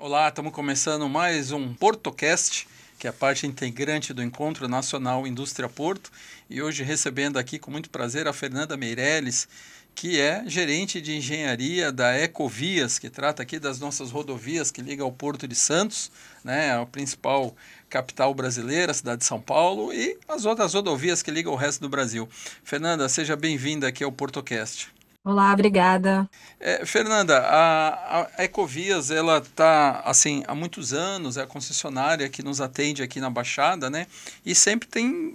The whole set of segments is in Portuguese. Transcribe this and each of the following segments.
Olá, estamos começando mais um PortoCast, que é a parte integrante do Encontro Nacional Indústria Porto, e hoje recebendo aqui com muito prazer a Fernanda Meirelles, que é gerente de engenharia da Ecovias, que trata aqui das nossas rodovias que ligam ao Porto de Santos, né, a principal capital brasileira, a cidade de São Paulo, e as outras rodovias que ligam ao resto do Brasil. Fernanda, seja bem-vinda aqui ao PortoCast. Olá, obrigada. Fernanda, a Ecovias, ela está assim há muitos anos, é a concessionária que nos atende aqui na Baixada, né? E sempre tem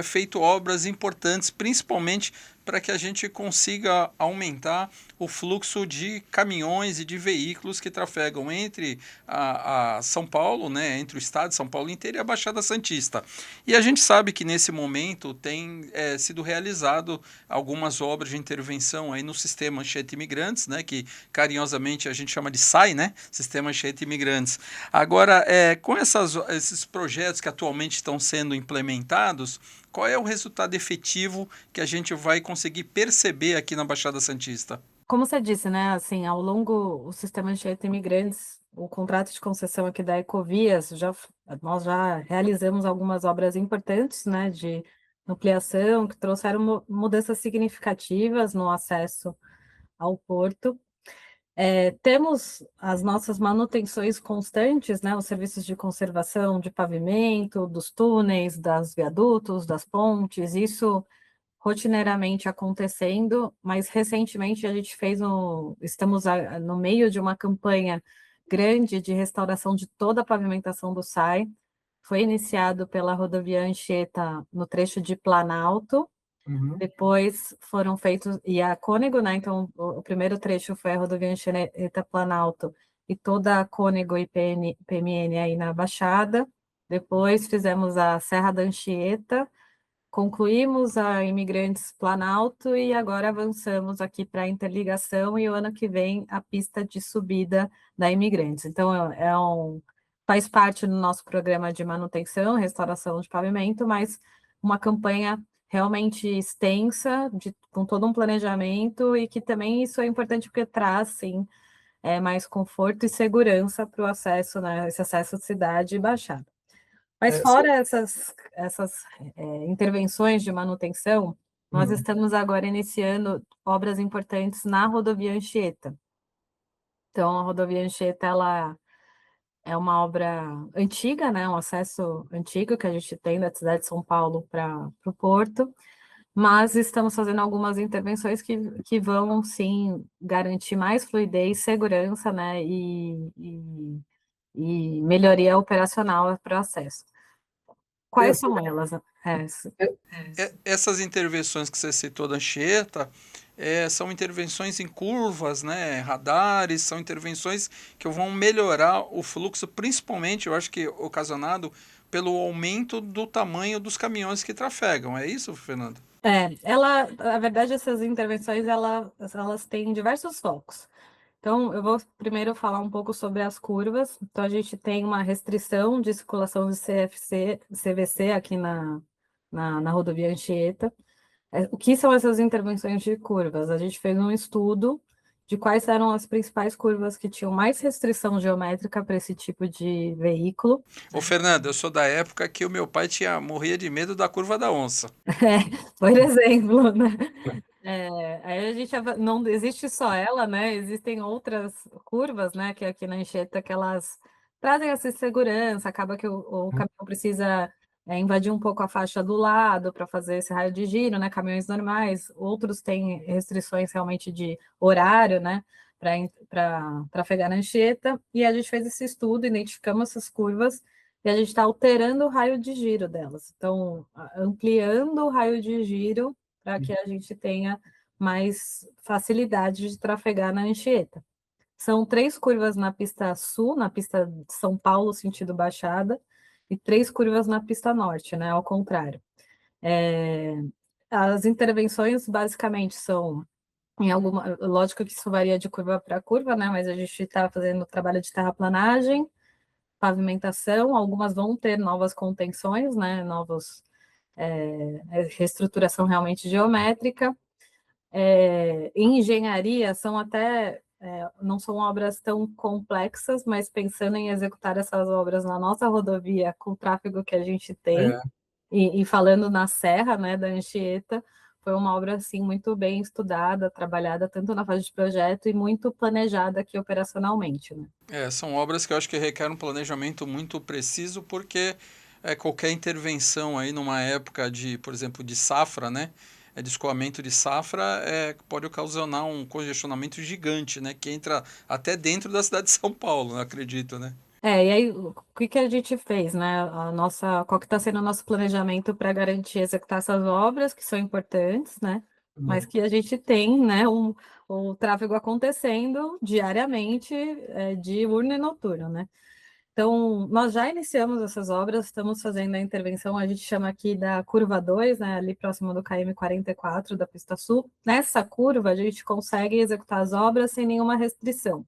feito obras importantes, principalmente para que a gente consiga aumentar o fluxo de caminhões e de veículos que trafegam entre a São Paulo, né, entre o estado de São Paulo inteiro e a Baixada Santista. E a gente sabe que nesse momento tem sido realizado algumas obras de intervenção aí no sistema Anchieta Imigrantes, né, que carinhosamente a gente chama de SAI, né, Sistema Anchieta Imigrantes. Agora, com esses projetos que atualmente estão sendo implementados, qual é o resultado efetivo que a gente vai conseguir perceber aqui na Baixada Santista? Como você disse, né, assim, ao longo o sistema Anchieta Imigrantes, o contrato de concessão aqui da Ecovias, nós já realizamos algumas obras importantes, né, de ampliação, que trouxeram mudanças significativas no acesso ao porto. Temos as nossas manutenções constantes, né, os serviços de conservação de pavimento, dos túneis, das viadutos, das pontes, isso rotineiramente acontecendo, mas recentemente a gente estamos no meio de uma campanha grande de restauração de toda a pavimentação do SAI. Foi iniciado pela rodovia Anchieta no trecho de Planalto, depois foram feitos, e a Cônego, né? Então, o primeiro trecho foi a rodovia Anchieta Planalto e toda a Cônego e PMN aí na Baixada. Depois fizemos a Serra da Anchieta, concluímos a Imigrantes Planalto e agora avançamos aqui para a interligação e o ano que vem a pista de subida da Imigrantes. Então, faz parte do nosso programa de manutenção, restauração de pavimento, mas uma campanha realmente extensa, com todo um planejamento e que também isso é importante porque traz, sim, mais conforto e segurança para o acesso, né, esse acesso à cidade e baixada. Mas É, fora essas intervenções de manutenção, nós Uhum. estamos agora iniciando obras importantes na rodovia Anchieta. Então, a rodovia Anchieta, ela é uma obra antiga, né? Um acesso antigo que a gente tem da cidade de São Paulo para o porto, mas estamos fazendo algumas intervenções que vão, sim, garantir mais fluidez, segurança, né? E melhoria operacional para o acesso. Quais Essa- são elas? Essas intervenções que você citou da Anchieta são intervenções em curvas, né, radares, são intervenções que vão melhorar o fluxo, principalmente, eu acho que ocasionado pelo aumento do tamanho dos caminhões que trafegam. É isso, Fernando? Na verdade, essas intervenções, elas têm diversos focos. Então, eu vou primeiro falar um pouco sobre as curvas. Então, a gente tem uma restrição de circulação de CFC, CVC aqui na rodovia Anchieta. O que são essas intervenções de curvas? A gente fez um estudo de quais eram as principais curvas que tinham mais restrição geométrica para esse tipo de veículo. Ô, Fernando, eu sou da época que o meu pai morria de medo da curva da onça. Por exemplo, né? Aí a gente não existe só ela, né? Existem outras curvas, né? Que aqui na Anchieta que elas trazem essa segurança. Acaba que o caminhão precisa invadir um pouco a faixa do lado para fazer esse raio de giro, né? Caminhões normais. Outros têm restrições realmente de horário, né? Para trafegar na Anchieta. E a gente fez esse estudo, identificamos essas curvas e a gente está alterando o raio de giro delas. Então, ampliando o raio de giro para que a gente tenha mais facilidade de trafegar na Anchieta. São 3 curvas na pista sul, na pista de São Paulo, sentido Baixada, e 3 curvas na pista norte, né? Ao contrário. É, as intervenções basicamente são em alguma. Lógico que isso varia de curva para curva, né? Mas a gente está fazendo trabalho de terraplanagem, pavimentação, algumas vão ter novas contenções, né? Reestruturação realmente geométrica. Em engenharia, são até não são obras tão complexas, mas pensando em executar essas obras na nossa rodovia, com o tráfego que a gente tem, É. e falando na Serra, né, da Anchieta, foi uma obra assim muito bem estudada, trabalhada tanto na fase de projeto e muito planejada aqui operacionalmente, né? São obras que eu acho que requerem um planejamento muito preciso, porque qualquer intervenção aí numa época de, por exemplo, de safra, né? De escoamento de safra, pode ocasionar um congestionamento gigante, né? Que entra até dentro da cidade de São Paulo, eu acredito, né? E aí, o que que a gente fez, né? Qual que está sendo o nosso planejamento para garantir executar essas obras, que são importantes, né? Mas que a gente tem, né, o tráfego acontecendo diariamente, diurno e noturno, né? Então, nós já iniciamos essas obras, estamos fazendo a intervenção, a gente chama aqui da curva 2, né, ali próximo do KM 44 da pista sul. Nessa curva, a gente consegue executar as obras sem nenhuma restrição.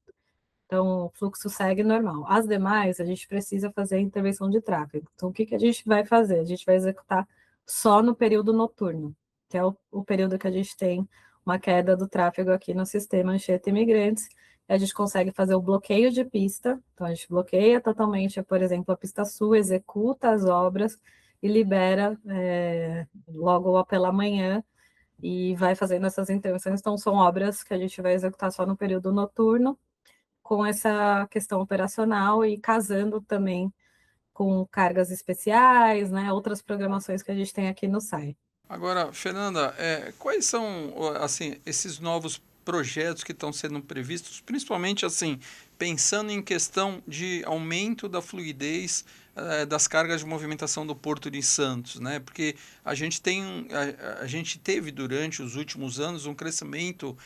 Então, o fluxo segue normal. As demais, a gente precisa fazer a intervenção de tráfego. Então, o que que a gente vai fazer? A gente vai executar só no período noturno, que é o período que a gente tem uma queda do tráfego aqui no sistema Anchieta Imigrantes. A gente consegue fazer o bloqueio de pista. Então, a gente bloqueia totalmente, por exemplo, a pista sul, executa as obras e libera logo pela manhã e vai fazendo essas intervenções. Então, são obras que a gente vai executar só no período noturno com essa questão operacional e casando também com cargas especiais, né? Outras programações que a gente tem aqui no site. Agora, Fernanda, quais são assim esses novos projetos que estão sendo previstos, principalmente assim pensando em questão de aumento da fluidez das cargas de movimentação do Porto de Santos, né? Porque a gente teve durante os últimos anos um crescimento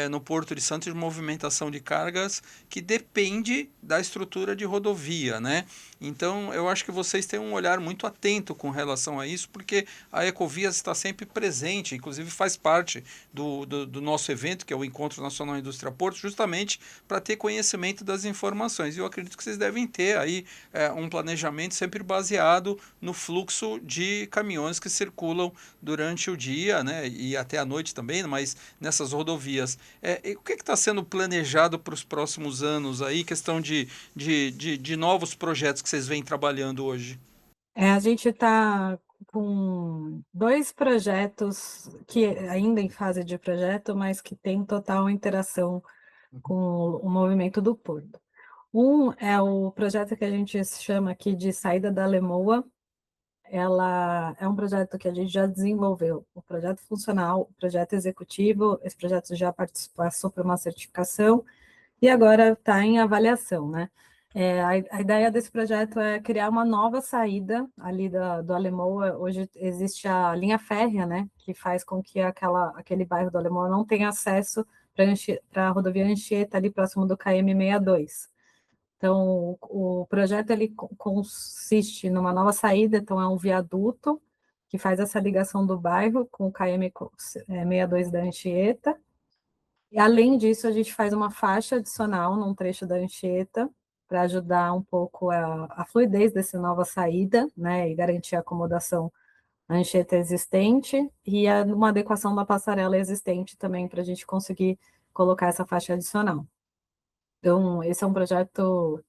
no Porto de Santos de movimentação de cargas que depende da estrutura de rodovia, né? Então, eu acho que vocês têm um olhar muito atento com relação a isso, porque a Ecovias está sempre presente, inclusive faz parte do nosso evento, que é o Encontro Nacional Indústria Porto, justamente para ter conhecimento das informações. E eu acredito que vocês devem ter aí um planejamento sempre baseado no fluxo de caminhões que circulam durante o dia, né, e até a noite também, mas nessas rodovias. O que está sendo planejado para os próximos anos aí, questão de novos projetos que vocês vêm trabalhando hoje? A gente está com dois projetos que ainda em fase de projeto, mas que tem total interação com o movimento do Porto. Um é o projeto que a gente chama aqui de Saída da Lemoa. Ela é um projeto que a gente já desenvolveu, o projeto funcional, o projeto executivo, esse projeto já passou por uma certificação e agora está em avaliação, né? A ideia desse projeto é criar uma nova saída ali do Alemoa. Hoje existe a linha férrea, né, que faz com que aquele bairro do Alemoa não tenha acesso para a rodovia Anchieta, ali próximo do KM 62. Então, o projeto ele consiste numa nova saída, então é um viaduto que faz essa ligação do bairro com o KM 62 da Anchieta. E além disso, a gente faz uma faixa adicional num trecho da Anchieta para ajudar um pouco a fluidez dessa nova saída, né, e garantir a acomodação na Anchieta existente e uma adequação da passarela existente também para a gente conseguir colocar essa faixa adicional. Então, esse é um projeto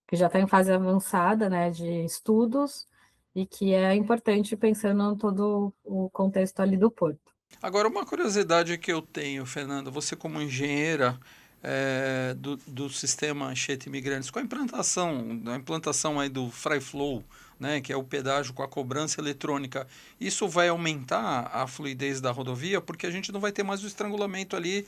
que já está em fase avançada, né, de estudos e que é importante pensando em todo o contexto ali do porto. Agora, uma curiosidade que eu tenho, Fernanda, você como engenheira do sistema Anchieta Imigrantes, com a implantação aí do FryFlow, né, que é o pedágio com a cobrança eletrônica, isso vai aumentar a fluidez da rodovia, porque a gente não vai ter mais o estrangulamento ali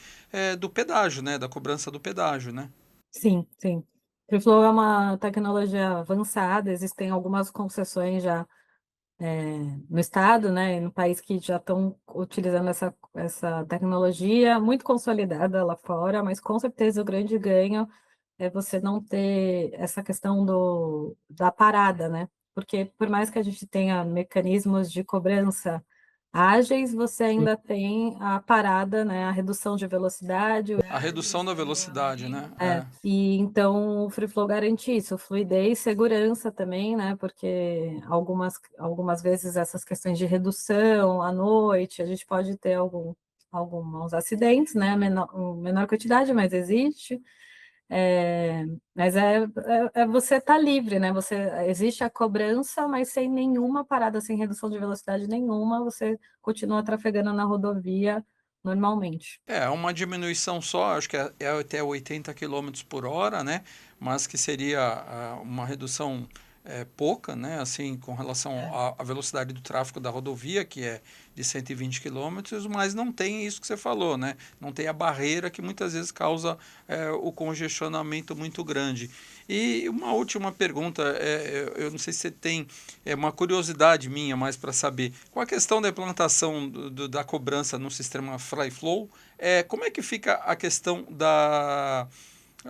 do pedágio, né, da cobrança do pedágio, né? Sim, sim. FreeFlow é uma tecnologia avançada, existem algumas concessões já no estado, né, e no país que já estão utilizando essa tecnologia muito consolidada lá fora, mas com certeza o grande ganho é você não ter essa questão da parada, né? Porque por mais que a gente tenha mecanismos de cobrança ágeis, você ainda tem a parada, né? A redução de velocidade, A redução da velocidade, né? e então o Free Flow garante isso, fluidez, segurança também, né? Porque algumas vezes essas questões de redução à noite, a gente pode ter alguns acidentes, né? Menor quantidade, mas existe. Mas você tá livre, né? Existe a cobrança, mas sem nenhuma parada, sem redução de velocidade nenhuma, você continua trafegando na rodovia normalmente. É uma diminuição só, acho que é até 80 quilômetros por hora, né? Mas que seria uma redução pouca, né? Assim, com relação à velocidade do tráfego da rodovia, que é de 120 quilômetros, mas não tem isso que você falou, né? Não tem a barreira que muitas vezes causa o congestionamento muito grande. E uma última pergunta, eu não sei se você tem uma curiosidade minha mais para saber, com a questão da implantação da cobrança no sistema FlyFlow, como é que fica a questão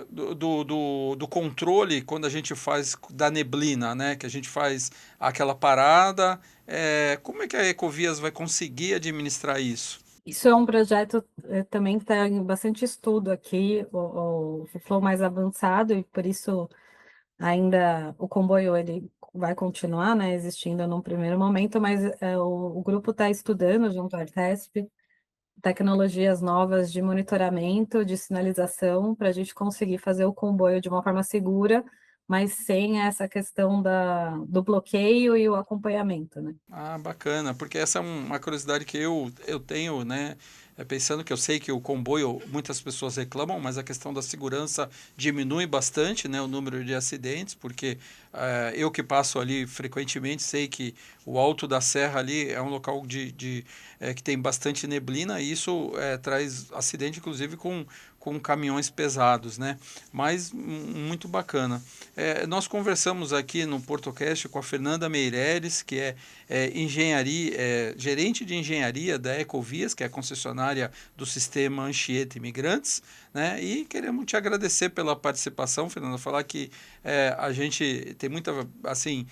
do controle quando a gente faz da neblina, né? Que a gente faz aquela parada. Como é que a Ecovias vai conseguir administrar isso? Isso é um projeto também que está em bastante estudo aqui, o flow mais avançado, e por isso ainda o comboio ele vai continuar, né, existindo num primeiro momento, mas o grupo está estudando junto à Artesp tecnologias novas de monitoramento, de sinalização, para a gente conseguir fazer o comboio de uma forma segura, mas sem essa questão do bloqueio e o acompanhamento, né? Ah, bacana, porque essa é uma curiosidade que eu tenho, né? Pensando que eu sei que o comboio muitas pessoas reclamam, mas a questão da segurança diminui bastante, né? O número de acidentes, porque eu que passo ali frequentemente sei que o Alto da Serra ali é um local que tem bastante neblina e isso traz acidente, inclusive com caminhões pesados, né? Mas muito bacana. Nós conversamos aqui no PortoCast com a Fernanda Meireles, que gerente de engenharia da Ecovias, que é a concessionária do sistema Anchieta Imigrantes, né? E queremos te agradecer pela participação, Fernanda, falar que a gente tem muita assim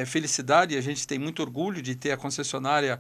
felicidade, a gente tem muito orgulho de ter a concessionária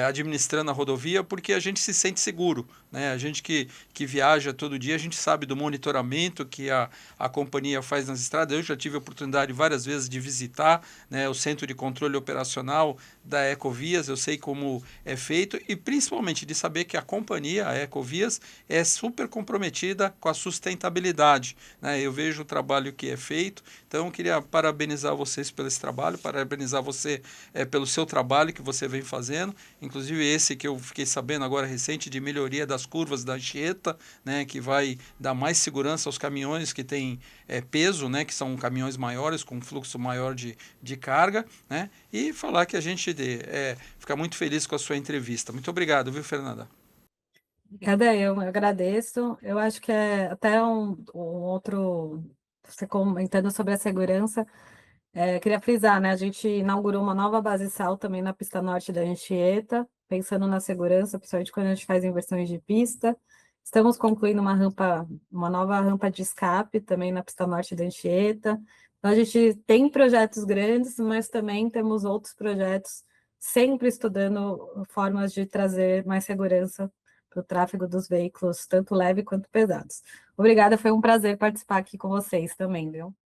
administrando a rodovia, porque a gente se sente seguro, né? A gente que viaja todo dia, a gente sabe do monitoramento que a companhia faz nas estradas. Eu já tive a oportunidade várias vezes de visitar, né, o centro de controle operacional da Ecovias, eu sei como é feito e principalmente de saber que a companhia, a Ecovias, é super comprometida com a sustentabilidade, né? Eu vejo o trabalho que é feito, então eu queria parabenizar vocês pelo esse trabalho, parabenizar você pelo seu trabalho que você vem fazendo, inclusive esse que eu fiquei sabendo agora recente de melhoria das curvas da Anchieta, né, que vai dar mais segurança aos caminhões que têm peso, né, que são caminhões maiores com fluxo maior de carga, né, e falar que a gente fica muito feliz com a sua entrevista. Muito obrigado, viu, Fernanda? Cada eu agradeço. Eu acho que é até um outro, você comentando sobre a segurança, queria frisar, né? A gente inaugurou uma nova base sal também na pista norte da Anchieta, pensando na segurança, principalmente quando a gente faz inversões de pista. Estamos concluindo uma nova rampa de escape também na pista norte da Anchieta. Então, a gente tem projetos grandes, mas também temos outros projetos, sempre estudando formas de trazer mais segurança para o tráfego dos veículos, tanto leve quanto pesados. Obrigada, foi um prazer participar aqui com vocês também, viu?